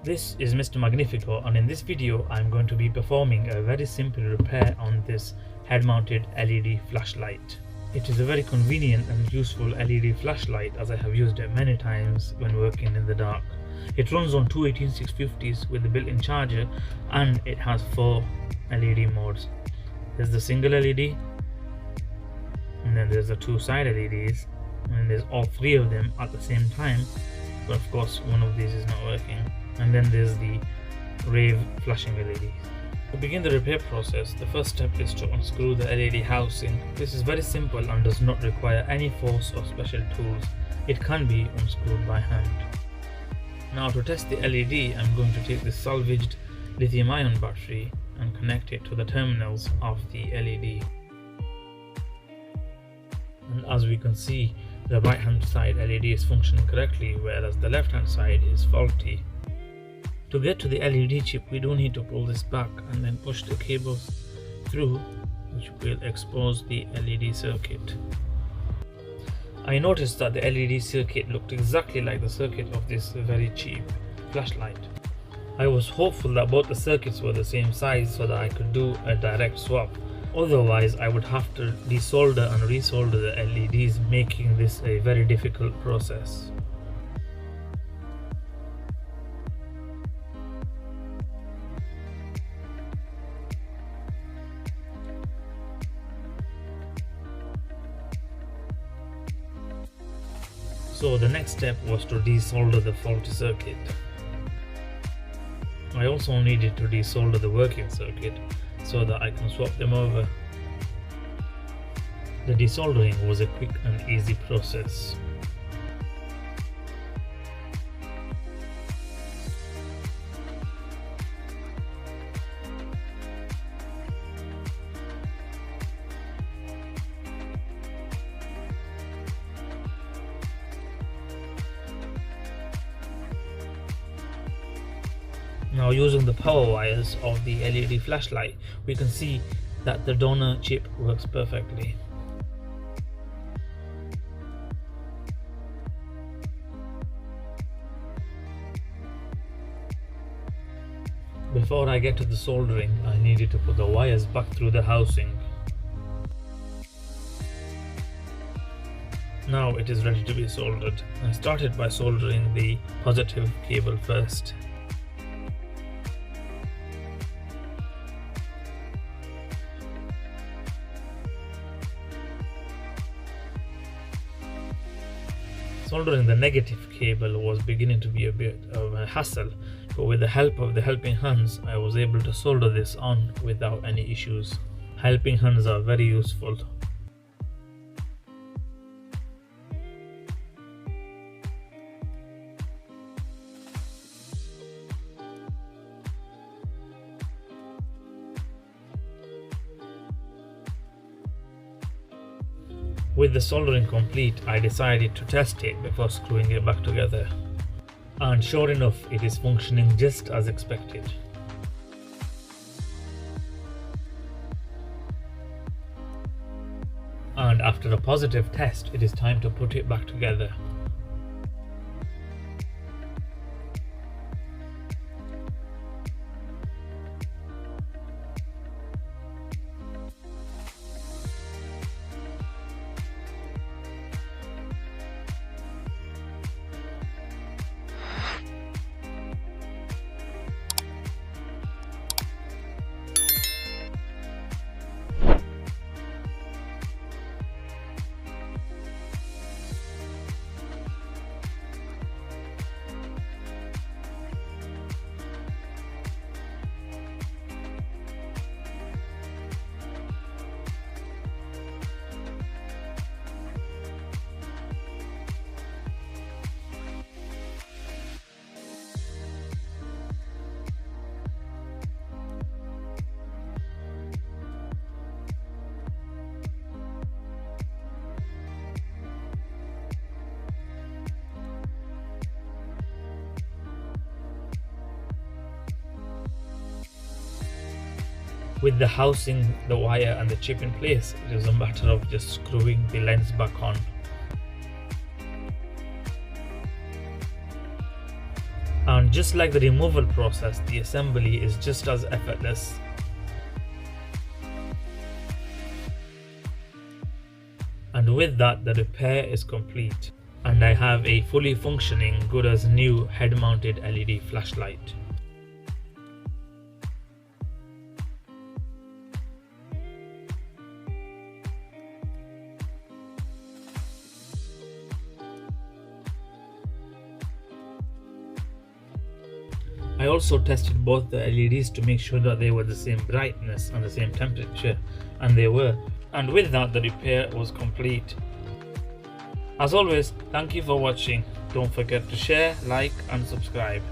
This is Mr. Magnifico, and in this video I'm going to be performing a very simple repair on this head-mounted LED flashlight. It is a very convenient and useful LED flashlight as I have used it many times when working in the dark. It runs on two 18650s with a built-in charger, and it has 4 LED modes. There's the single LED, and then there's the 2 side LEDs, and there's all 3 of them at the same time, but of course one of these is not working. And then there's the rave flashing LEDs. To begin the repair process, the first step is to unscrew the LED housing. This is very simple and does not require any force or special tools. It can be unscrewed by hand. Now to test the LED, I'm going to take this salvaged lithium-ion battery and connect it to the terminals of the LED. And as we can see, the right hand side LED is functioning correctly, whereas the left hand side is faulty. To get to the LED chip, we do need to pull this back and then push the cables through, which will expose the LED circuit. I noticed that the LED circuit looked exactly like the circuit of this very cheap flashlight. I was hopeful that both the circuits were the same size so that I could do a direct swap. Otherwise, I would have to desolder and resolder the LEDs, making this a very difficult process. So the next step was to desolder the faulty circuit. I also needed to desolder the working circuit so that I can swap them over. The desoldering was a quick and easy process. Now, using the power wires of the LED flashlight, we can see that the donor chip works perfectly. Before I get to the soldering, I needed to put the wires back through the housing. Now it is ready to be soldered. I started by soldering the positive cable first. Soldering the negative cable was beginning to be a bit of a hassle, but with the help of the helping hands, I was able to solder this on without any issues. Helping hands are very useful. With the soldering complete, I decided to test it before screwing it back together. And sure enough, it is functioning just as expected. And after a positive test, it is time to put it back together. With the housing, the wire and the chip in place, it is a matter of just screwing the lens back on. And just like the removal process, the assembly is just as effortless. And with that, the repair is complete, and I have a fully functioning, good as new head-mounted LED flashlight. I also tested both the LEDs to make sure that they were the same brightness and the same temperature, and they were. And with that, the repair was complete. As always, thank you for watching. Don't forget to share, like and subscribe.